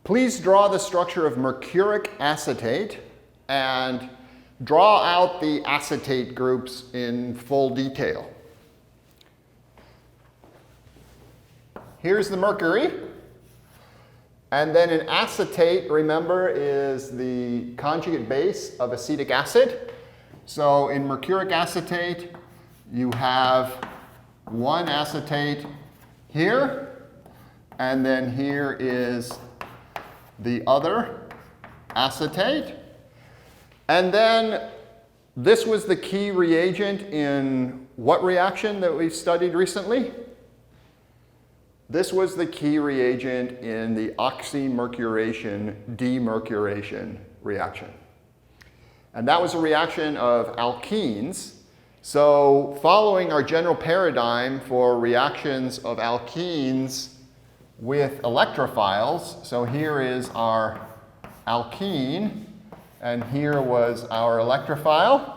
Please draw the structure of mercuric acetate and draw out the acetate groups in full detail. Here's the mercury. And then an acetate, remember, is the conjugate base of acetic acid. So in mercuric acetate, you have one acetate here, and then here is the other acetate. And then this was the key reagent in what reaction that we've studied recently? This was the key reagent in the oxymercuration demercuration reaction. And that was a reaction of alkenes. So following our general paradigm for reactions of alkenes with electrophiles, so here is our alkene, and here was our electrophile.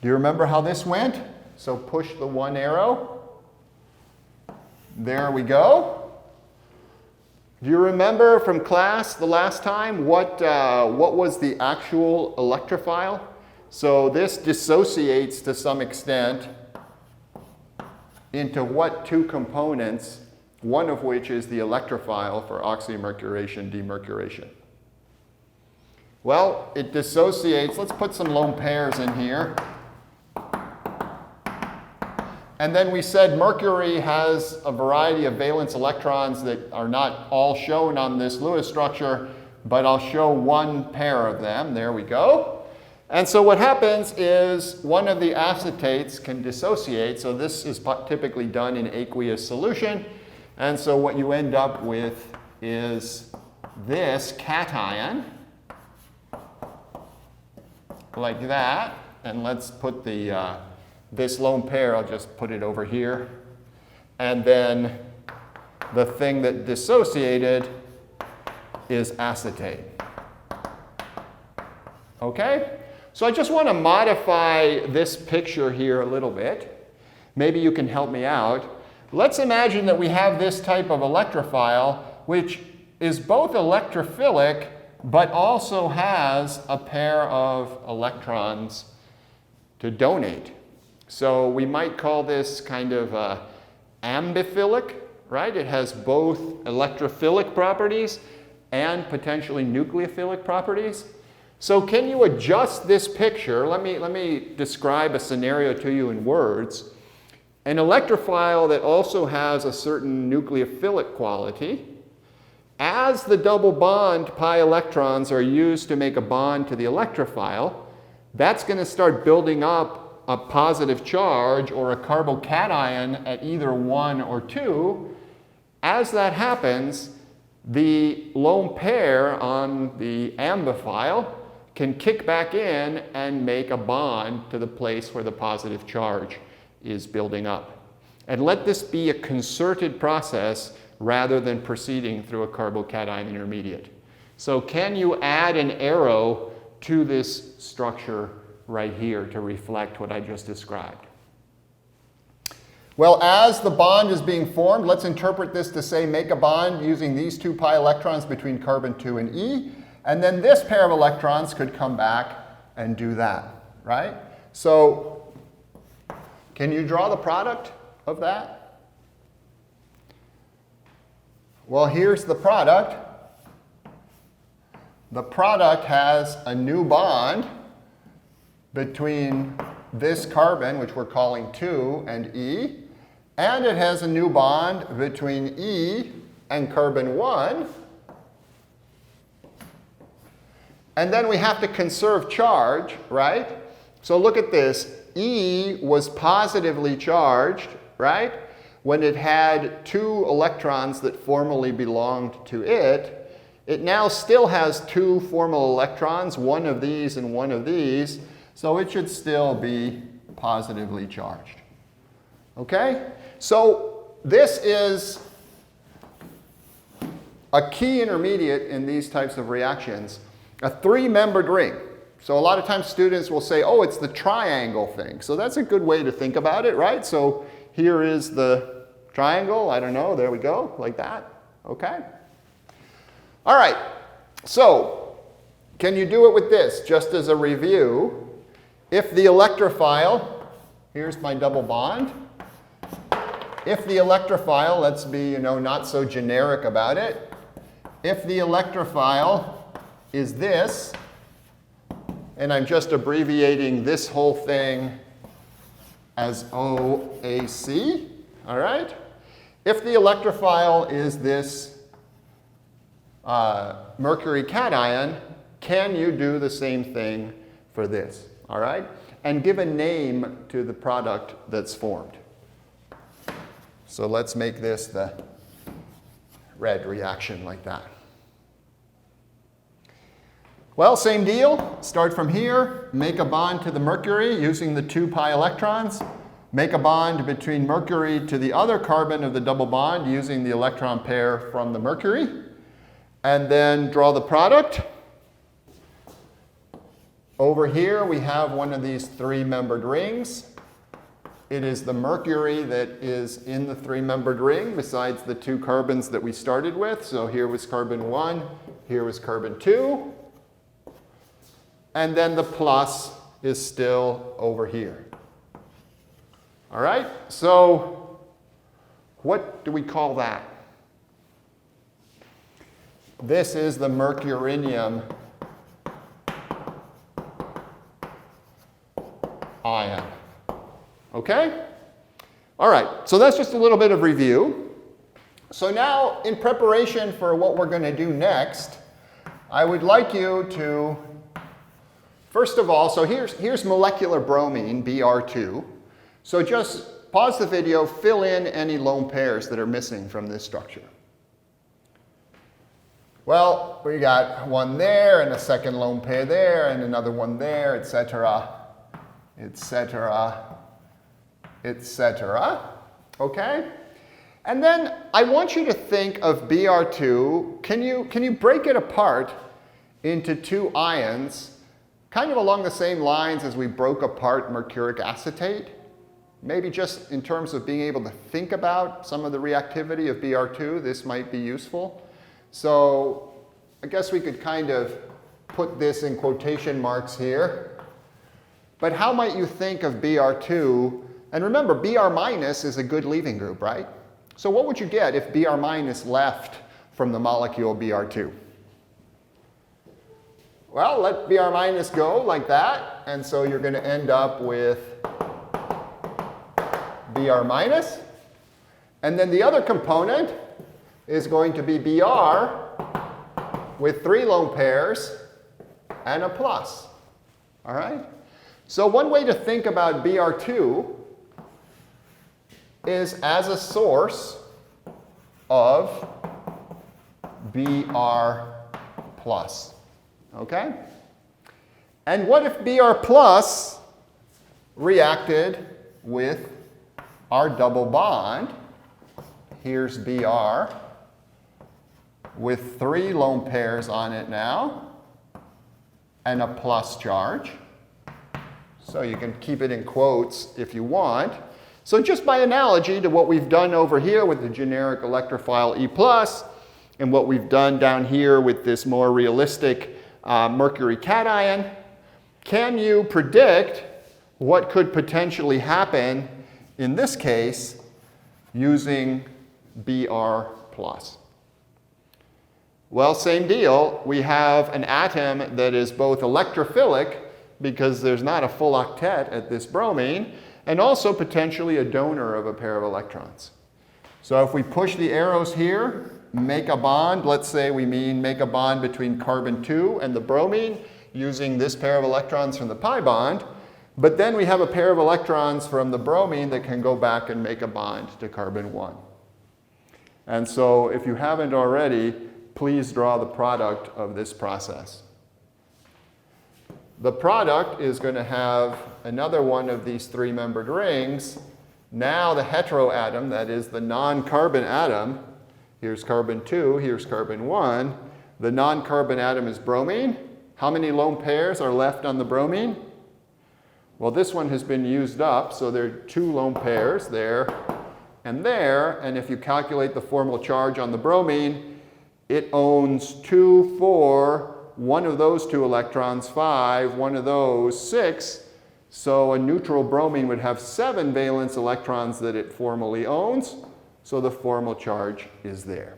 Do you remember how this went? So push the one arrow. There we go. Do you remember from class the last time what was the actual electrophile? So this dissociates to some extent into what two components, one of which is the electrophile for oxymercuration demercuration. Well, it dissociates. Let's put some lone pairs in here. And then we said mercury has a variety of valence electrons that are not all shown on this Lewis structure, but I'll show one pair of them. There we go. And so what happens is one of the acetates can dissociate. So this is typically done in aqueous solution. And so what you end up with is this cation, like that. And let's put the this lone pair, I'll just put it over here. And then the thing that dissociated is acetate. Okay? So I just want to modify this picture here a little bit. Maybe you can help me out. Let's imagine that we have this type of electrophile, which is both electrophilic, but also has a pair of electrons to donate. So we might call this kind of ambiphilic, right? It has both electrophilic properties and potentially nucleophilic properties. So can you adjust this picture? Let me describe a scenario to you in words. An electrophile that also has a certain nucleophilic quality, as the double bond pi electrons are used to make a bond to the electrophile, that's going to start building up a positive charge or a carbocation at either 1 or 2. As that happens, the lone pair on the ambiphile can kick back in and make a bond to the place where the positive charge is building up. And let this be a concerted process rather than proceeding through a carbocation intermediate. So can you add an arrow to this structure right here to reflect what I just described? Well, as the bond is being formed, let's interpret this to say make a bond using these two pi electrons between carbon 2 and E. And then this pair of electrons could come back and do that, right? So can you draw the product of that? Well, here's the product. The product has a new bond between this carbon, which we're calling 2, and E, and it has a new bond between E and carbon 1. And then we have to conserve charge, right? So look at this. E was positively charged, right? When it had 2 electrons that formerly belonged to it. It now still has 2 formal electrons, one of these and one of these. So it should still be positively charged. Okay? So this is a key intermediate in these types of reactions, a 3-membered ring. So a lot of times students will say, oh, it's the triangle thing. So that's a good way to think about it, right? So here is the triangle. I don't know. There we go, like that. Okay? All right. So, can you do it with this? Just as a review, if the electrophile, here's my double bond. If the electrophile, let's be, not so generic about it. If the electrophile is this, and I'm just abbreviating this whole thing as OAC, all right? If the electrophile is this mercury cation, can you do the same thing for this, all right? And give a name to the product that's formed. So let's make this the red reaction like that. Well, same deal. Start from here, make a bond to the mercury using the 2 pi electrons. Make a bond between mercury to the other carbon of the double bond using the electron pair from the mercury. And then draw the product. Over here we have one of these 3-membered rings. It is the mercury that is in the 3-membered ring besides the 2 carbons that we started with. So here was carbon 1, here was carbon 2. And then the plus is still over here. All right, so what do we call that? This is the mercurinium ion. Okay? All right, so that's just a little bit of review. So now, in preparation for what we're going to do next, I would like you to, first of all, so here's molecular bromine, Br2. So just pause the video, fill in any lone pairs that are missing from this structure. Well, we got one there, and a second lone pair there, and another one there, etc., etc., etc. Okay? And then I want you to think of Br2. Can you break it apart into 2 ions, kind of along the same lines as we broke apart mercuric acetate? Maybe just in terms of being able to think about some of the reactivity of Br2, this might be useful. So I guess we could kind of put this in quotation marks here. But how might you think of Br2? And remember, Br minus is a good leaving group, right? So what would you get if Br minus left from the molecule Br2? Well, let Br minus go like that. And so you're going to end up with Br minus. And then the other component is going to be Br with 3 lone pairs and a plus. All right? So one way to think about Br2 is as a source of Br plus. Okay? And what if Br plus reacted with our double bond? Here's Br with 3 lone pairs on it now and a plus charge. So you can keep it in quotes if you want. So just by analogy to what we've done over here with the generic electrophile E+, and what we've done down here with this more realistic mercury cation, can you predict what could potentially happen in this case using Br plus? Well, same deal. We have an atom that is both electrophilic, because there's not a full octet at this bromine, and also potentially a donor of a pair of electrons. So if we push the arrows here, make a bond, let's say we mean make a bond between carbon 2 and the bromine using this pair of electrons from the pi bond, but then we have a pair of electrons from the bromine that can go back and make a bond to carbon 1. And so if you haven't already, please draw the product of this process. The product is going to have another one of these 3-membered rings. Now the heteroatom, that is the non-carbon atom, here's carbon 2, here's carbon 1. The non-carbon atom is bromine. How many lone pairs are left on the bromine? Well, this one has been used up, so there are 2 lone pairs there and there. And if you calculate the formal charge on the bromine, it owns 2, 4, one of those 2 electrons 5, one of those 6. So a neutral bromine would have 7 valence electrons that it formally owns. So the formal charge is there.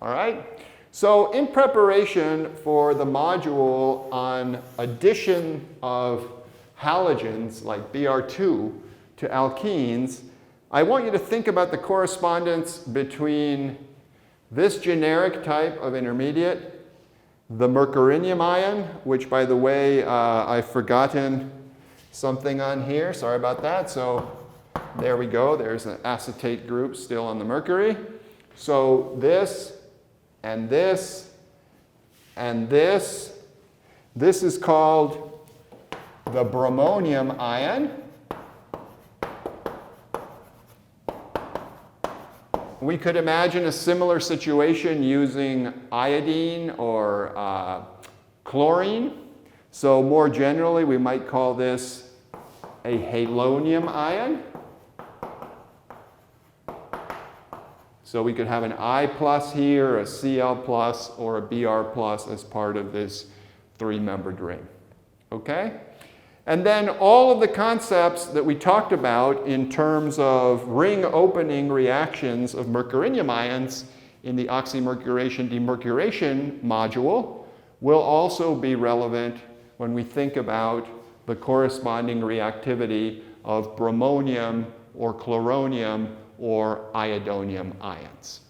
All right? So in preparation for the module on addition of halogens like Br2 to alkenes, I want you to think about the correspondence between this generic type of intermediate, the mercurinium ion, which by the way, I've forgotten something on here. Sorry about that. So there we go. There's an acetate group still on the mercury. So this and this and this. This is called the bromonium ion. We could imagine a similar situation using iodine or chlorine. So more generally, we might call this a halonium ion. So we could have an I plus here, a Cl plus, or a Br plus as part of this 3-membered ring. Okay? And then all of the concepts that we talked about in terms of ring opening reactions of mercurinium ions in the oxymercuration demercuration module will also be relevant when we think about the corresponding reactivity of bromonium or chloronium or iodonium ions.